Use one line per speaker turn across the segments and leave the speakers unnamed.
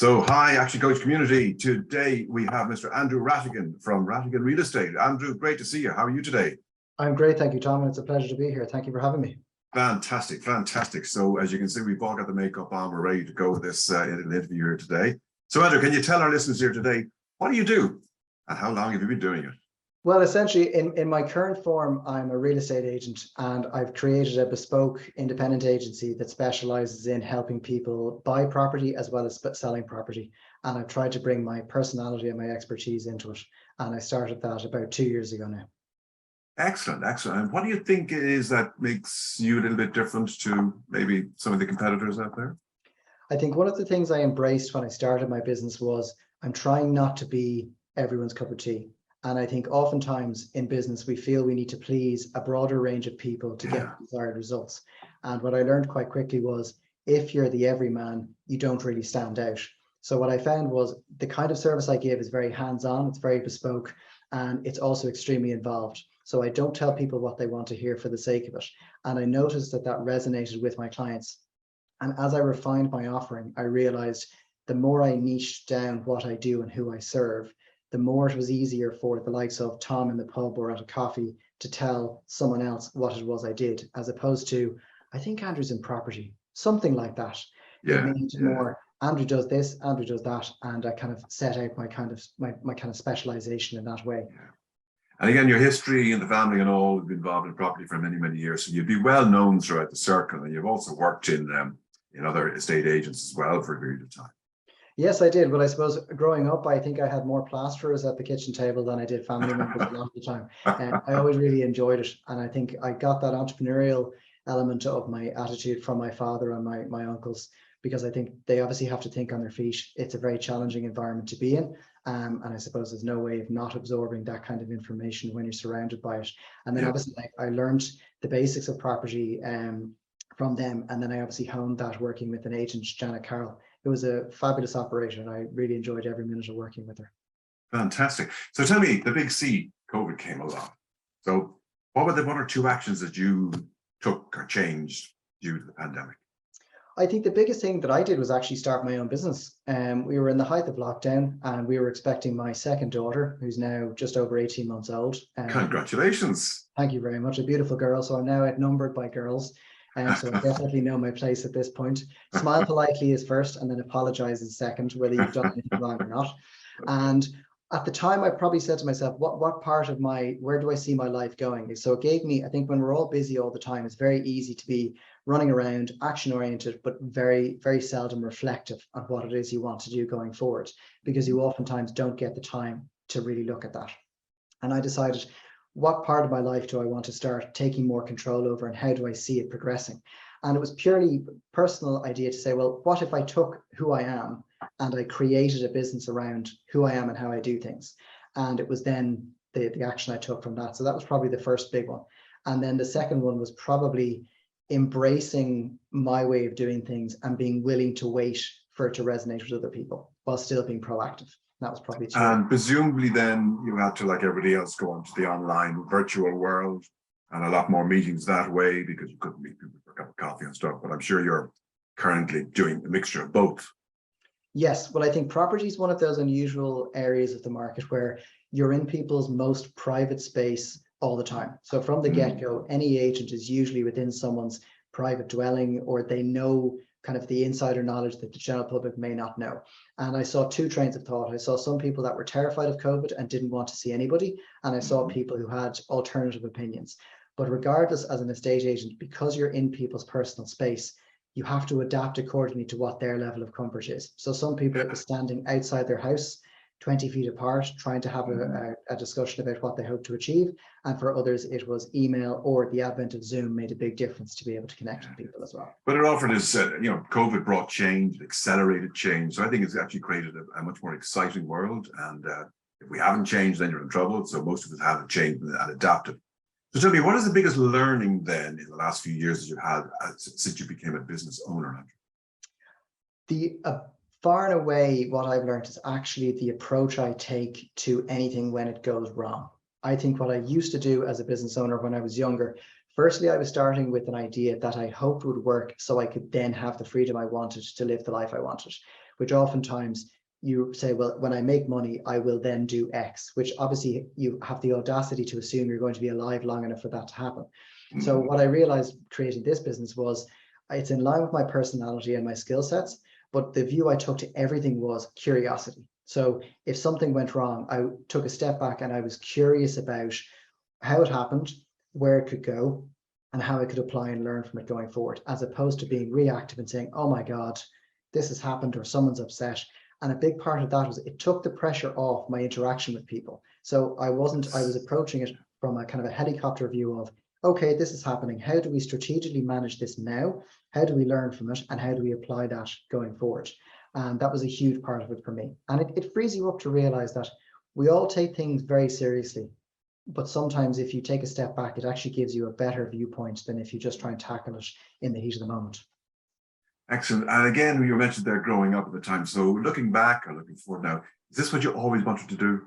So, hi, Action Coach community. Today we have Mr. Andrew Rhatigan from Rhatigan Real Estate. Andrew, great to see you. How are you today?
I'm great, thank you, Tom, and it's a pleasure to be here. Thank you for having me.
Fantastic, fantastic. So, as you can see, we've all got the makeup on. We're ready to go with this interview here today. So, Andrew, can you tell our listeners here today, what do you do and how long have you been doing it?
Well, essentially, in my current form, I'm a real estate agent, and I've created a bespoke independent agency that specializes in helping people buy property as well as selling property. And I've tried to bring my personality and my expertise into it. And I started that about 2 years ago now.
Excellent, excellent. And what do you think it is that makes you a little bit different to maybe some of the competitors out there?
I think one of the things I embraced when I started my business was I'm trying not to be everyone's cup of tea. And I think oftentimes in business, we feel we need to please a broader range of people to get desired results. And what I learned quite quickly was if you're the everyman, you don't really stand out. So what I found was the kind of service I give is very hands-on, it's very bespoke, and it's also extremely involved. So I don't tell people what they want to hear for the sake of it. And I noticed that that resonated with my clients. And as I refined my offering, I realized the more I niched down what I do and who I serve, the more it was easier for the likes of Tom in the pub or at a coffee to tell someone else what it was I did, as opposed to, I think Andrew's in property, something like that. It made it more, Andrew does this, Andrew does that, and I kind of set out my kind of specialization in that way.
And again, your history and the family and all have been involved in property for many, many years. So you'd be well known throughout the circle, and you've also worked in other estate agents as well for a period of time.
Yes, I did. Well, I suppose growing up, I think I had more plasterers at the kitchen table than I did family members a lot of the time. And I always really enjoyed it. And I think I got that entrepreneurial element of my attitude from my father and my uncles, because I think they obviously have to think on their feet. It's a very challenging environment to be in. And I suppose there's no way of not absorbing that kind of information when you're surrounded by it. And then obviously I learned the basics of property from them. And then I obviously honed that working with an agent, Janet Carroll. It was a fabulous operation. I really enjoyed every minute of working with her.
Fantastic. So tell me, the big C, COVID came along. So what were the one or two actions that you took or changed due to the pandemic?
I think the biggest thing that I did was actually start my own business. We were in the height of lockdown and we were expecting my second daughter, who's now just over 18 months old.
Congratulations.
Thank you very much. A beautiful girl. So I'm now outnumbered by girls. So I definitely know my place at this point. Smile politely is first and then apologize is second, whether you've done anything wrong or not. And at the time, I probably said to myself, what part of where do I see my life going? So it gave me, I think when we're all busy all the time, it's very easy to be running around, action oriented, but very, very seldom reflective on what it is you want to do going forward, because you oftentimes don't get the time to really look at that. And I decided, what part of my life do I want to start taking more control over and how do I see it progressing? And it was purely personal idea to say, well, what if I took who I am and I created a business around who I am and how I do things? And it was then the action I took from that. So that was probably the first big one. And then the second one was probably embracing my way of doing things and being willing to wait for it to resonate with other people while still being proactive. That was probably two.
And presumably then you had to, like everybody else, go into the online virtual world and a lot more meetings that way because you couldn't meet people for a cup of coffee and stuff. But I'm sure you're currently doing a mixture of both.
Yes, well, I think property is one of those unusual areas of the market where you're in people's most private space all the time. So from the get-go, any agent is usually within someone's private dwelling, or they know kind of the insider knowledge that the general public may not know. And I saw two trains of thought. I saw some people that were terrified of COVID and didn't want to see anybody. And I saw people who had alternative opinions. But regardless, as an estate agent, because you're in people's personal space, you have to adapt accordingly to what their level of comfort is. So some people, it was standing outside their house, 20 feet apart, trying to have a discussion about what they hope to achieve. And for others, it was email or the advent of Zoom made a big difference to be able to connect with people as well.
But it offered us, COVID brought change, accelerated change. So I think it's actually created a much more exciting world. And if we haven't changed, then you're in trouble. So most of us haven't changed and adapted. So tell me, what is the biggest learning then in the last few years that you've had since you became a business owner, Andrew?
Far and away, what I've learned is actually the approach I take to anything when it goes wrong. I think what I used to do as a business owner when I was younger, firstly, I was starting with an idea that I hoped would work so I could then have the freedom I wanted to live the life I wanted, which oftentimes you say, well, when I make money, I will then do X, which obviously you have the audacity to assume you're going to be alive long enough for that to happen. So what I realized creating this business was it's in line with my personality and my skill sets, but the view I took to everything was curiosity. So if something went wrong, I took a step back and I was curious about how it happened, where it could go, and how I could apply and learn from it going forward, as opposed to being reactive and saying, oh my God, this has happened or someone's upset. And a big part of that was it took the pressure off my interaction with people. So I was approaching it from a kind of a helicopter view of, okay, this is happening. How do we strategically manage this now? How do we learn from it? And how do we apply that going forward? And that was a huge part of it for me. And it frees you up to realize that we all take things very seriously. But sometimes if you take a step back, it actually gives you a better viewpoint than if you just try and tackle it in the heat of the moment.
Excellent. And again, you mentioned they're growing up at the time. So looking back or looking forward now, is this what you always wanted to do?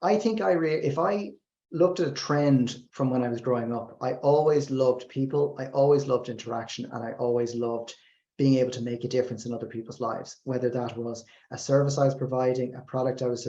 I think if I looked at a trend from when I was growing up, I always loved people. I always loved interaction, and I always loved being able to make a difference in other people's lives, whether that was a service I was providing, a product I was,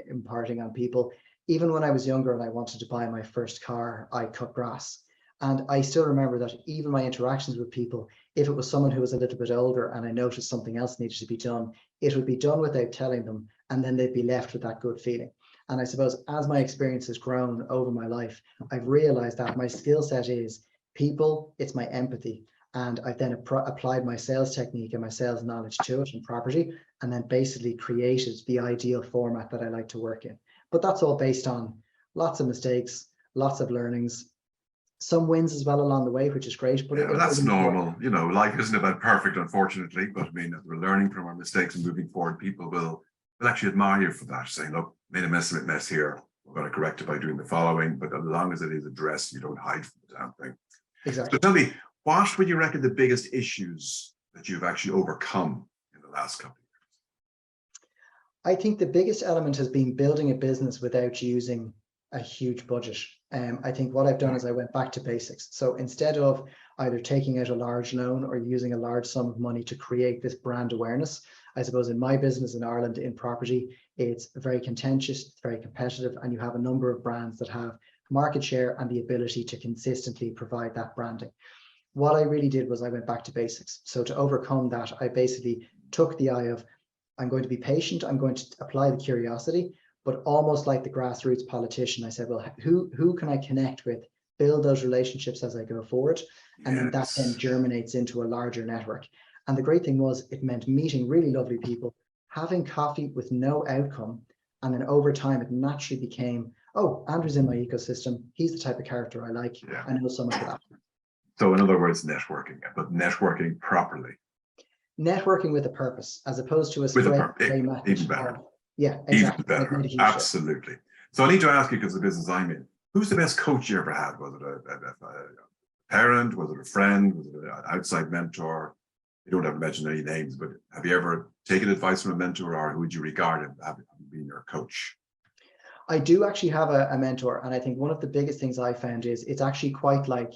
imparting on people. Even when I was younger and I wanted to buy my first car, I cut grass. And I still remember that even my interactions with people, if it was someone who was a little bit older and I noticed something else needed to be done, it would be done without telling them, and then they'd be left with that good feeling. And I suppose as my experience has grown over my life, I've realized that my skill set is people, it's my empathy. And I've then applied my sales technique and my sales knowledge to it and property, and then basically created the ideal format that I like to work in. But that's all based on lots of mistakes, lots of learnings, some wins as well along the way, which is great. But
that's normal. You know, life isn't about perfect, unfortunately. But I mean, if we're learning from our mistakes and moving forward, people will actually admire you for that, saying, look, made a mess here. We're going to correct it by doing the following. But as long as it is addressed, you don't hide from the damn thing.
Exactly.
So tell me, what would you reckon the biggest issues that you've actually overcome in the last couple of years?
I think the biggest element has been building a business without using a huge budget. I think what I've done is I went back to basics. So instead of either taking out a large loan or using a large sum of money to create this brand awareness, I suppose in my business in Ireland in property, it's very contentious, it's very competitive, and you have a number of brands that have market share and the ability to consistently provide that branding. What I really did was I went back to basics. So to overcome that, I basically took the eye of, I'm going to be patient, I'm going to apply the curiosity, but almost like the grassroots politician, I said, well, who can I connect with, build those relationships as I go forward, and then that then germinates into a larger network. And the great thing was it meant meeting really lovely people, having coffee with no outcome, and then over time it naturally became, oh, Andrew's in my ecosystem, he's the type of character I like, I know someone for that.
So in other words, networking, but networking properly.
Networking with a purpose, as opposed to a
with a purpose, even better.
Yeah, exactly.
Even better. Absolutely. So I need to ask you, because the business I'm in, who's the best coach you ever had? Was it a parent? Was it a friend? Was it an outside mentor? You don't have to mention any names, but have you ever taken advice from a mentor, or who would you regard as having been your coach?
I do actually have a mentor, and I think one of the biggest things I found is it's actually quite like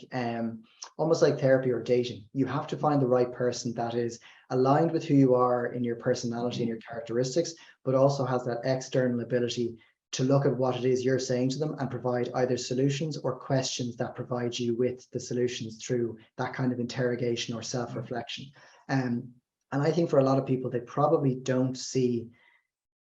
almost like therapy or dating. You have to find the right person that is aligned with who you are in your personality and your characteristics, but also has that external ability to look at what it is you're saying to them and provide either solutions or questions that provide you with the solutions through that kind of interrogation or self-reflection. And I think for a lot of people, they probably don't see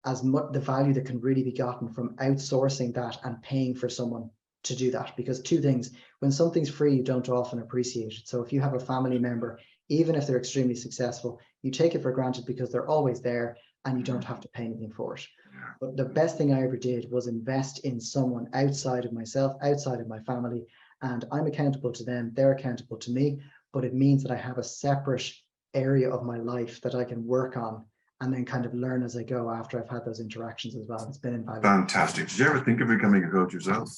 as much the value that can really be gotten from outsourcing that and paying for someone to do that. Because two things, when something's free, you don't often appreciate it. So if you have a family member, even if they're extremely successful, you take it for granted because they're always there and you don't have to pay anything for it. But the best thing I ever did was invest in someone outside of myself, outside of my family, and I'm accountable to them, they're accountable to me, but it means that I have a separate area of my life that I can work on and then kind of learn as I go after I've had those interactions as well. It's been invaluable.
Fantastic. Did you ever think of becoming a coach yourself?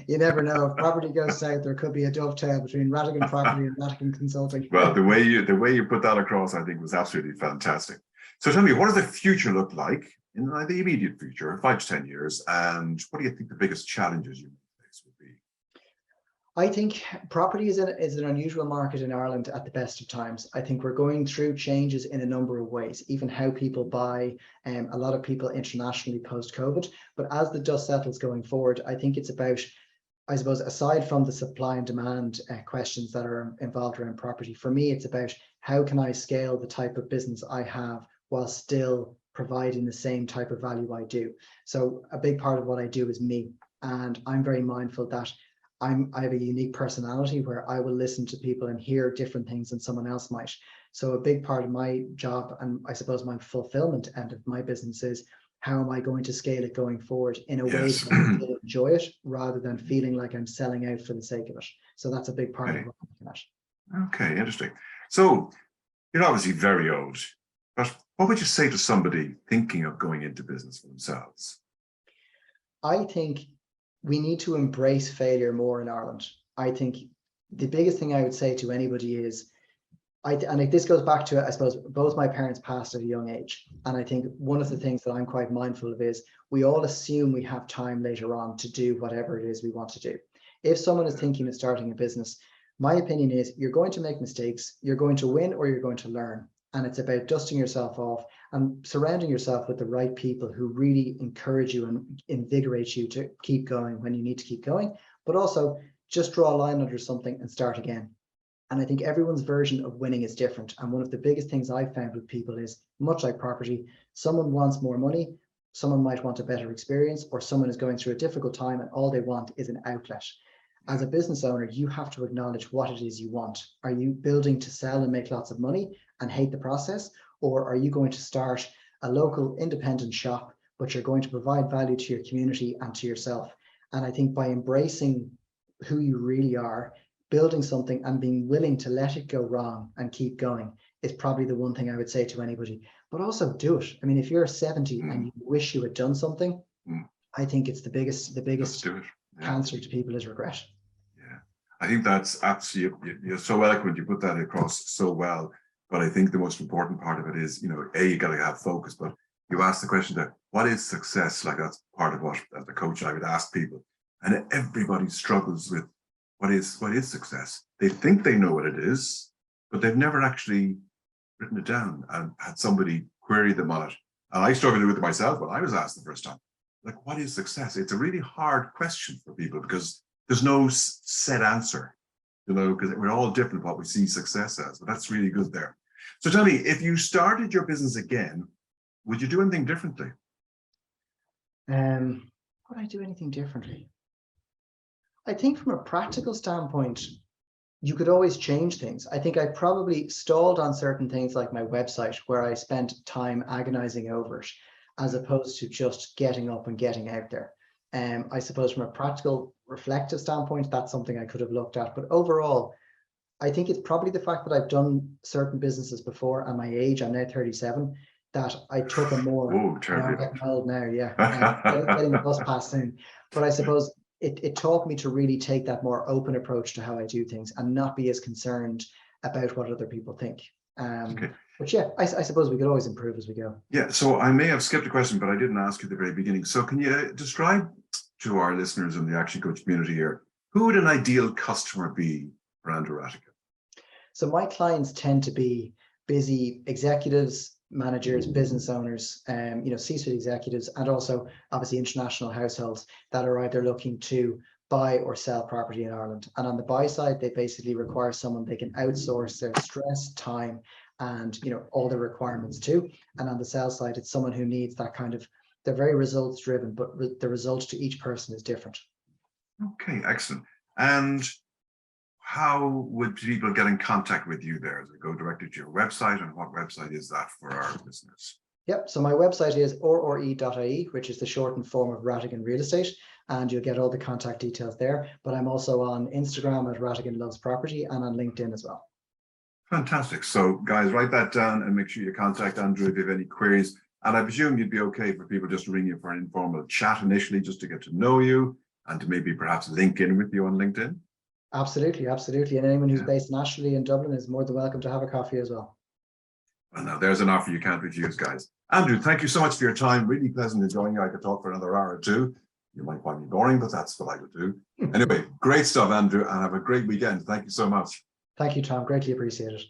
You never know. If property goes south, there could be a dovetail between Rhatigan Property and Rhatigan Consulting.
Well, the way you put that across, I think, was absolutely fantastic. So tell me, what does the future look like in the immediate future, 5 to 10 years, and what do you think the biggest challenges you face would be?
I think property is an unusual market in Ireland at the best of times. I think we're going through changes in a number of ways, even how people buy, a lot of people internationally post-COVID. But as the dust settles going forward, I think it's about, I suppose, aside from the supply and demand questions that are involved around property, for me, it's about how can I scale the type of business I have while still providing the same type of value I do. So a big part of what I do is me. And I'm very mindful that I have a unique personality where I will listen to people and hear different things than someone else might. So a big part of my job, and I suppose my fulfillment end of my business, is how am I going to scale it going forward in a way
Yes.
that I still enjoy it rather than feeling like I'm selling out for the sake of it. So that's a big part
Okay.
of what I'm looking at.
Okay, interesting. So you're obviously very old, but what would you say to somebody thinking of going into business for themselves?
I think we need to embrace failure more in Ireland. I think the biggest thing I would say to anybody is, this goes back to, I suppose, both my parents passed at a young age. And I think one of the things that I'm quite mindful of is we all assume we have time later on to do whatever it is we want to do. If someone is thinking of starting a business, my opinion is you're going to make mistakes, you're going to win or you're going to learn. And it's about dusting yourself off and surrounding yourself with the right people who really encourage you and invigorate you to keep going when you need to keep going, but also just draw a line under something and start again. And I think everyone's version of winning is different. And one of the biggest things I've found with people is, much like property, someone wants more money, someone might want a better experience, or someone is going through a difficult time and all they want is an outlet. As a business owner, you have to acknowledge what it is you want. Are you building to sell and make lots of money and hate the process? Or are you going to start a local independent shop, but you're going to provide value to your community and to yourself? And I think by embracing who you really are, building something and being willing to let it go wrong and keep going is probably the one thing I would say to anybody. But also do it. I mean, if you're 70 and you wish you had done something, I think it's the biggest cancer to people is regret.
Yeah, I think that's absolutely, you're so eloquent, you put that across so well. But I think the most important part of it is, you got to have focus. But you asked the question that what is success? Like, that's part of what, as a coach, I would ask people. And everybody struggles with what is success. They think they know what it is, but they've never actually written it down and had somebody query them on it. And I struggled with it myself when I was asked the first time, like, what is success? It's a really hard question for people because there's no set answer, because we're all different what we see success as, but that's really good there. So tell me, if you started your business again, would you do anything differently?
Would I do anything differently? I think from a practical standpoint, you could always change things. I think I probably stalled on certain things like my website, where I spent time agonizing over it, as opposed to just getting up and getting out there. I suppose from a practical, reflective standpoint, that's something I could have looked at. But overall, I think it's probably the fact that I've done certain businesses before and my age, I'm now 37, that I took a more,
Oh, terribly.
I'm getting old now, yeah, getting the bus pass soon. But I suppose it taught me to really take that more open approach to how I do things and not be as concerned about what other people think.
Okay.
But yeah, I suppose we could always improve as we go.
Yeah, so I may have skipped a question, but I didn't ask you at the very beginning. So can you describe to our listeners in the Action Coach community here, who would an ideal customer be for Andrew Rhatigan?
So my clients tend to be busy executives, managers, business owners, C-suite executives, and also obviously international households that are either looking to buy or sell property in Ireland. And on the buy side, they basically require someone they can outsource their stress, time, and all the requirements to. And on the sell side, it's someone who needs that kind of, they're very results driven, but the results to each person is different.
Okay, excellent. And how would people get in contact with you there? Does it go directly to your website? And what website is that for our listeners?
Yep. So my website is rre.ie, which is the shortened form of Rhatigan Real Estate, and you'll get all the contact details there. But I'm also on Instagram at Rhatigan Loves Property and on LinkedIn as well.
Fantastic. So guys, write that down and make sure you contact Andrew if you have any queries. And I presume you'd be okay for people just to ring you for an informal chat initially, just to get to know you and to maybe perhaps link in with you on LinkedIn.
Absolutely, absolutely. And anyone who's based nationally in Dublin is more than welcome to have a coffee as well.
Well, now there's an offer you can't refuse, guys. Andrew, thank you so much for your time. Really pleasant enjoying you. I could talk for another hour or two. You might find me boring, but that's what I would do. Anyway, great stuff, Andrew, and have a great weekend. Thank you so much.
Thank you, Tom. Greatly appreciated.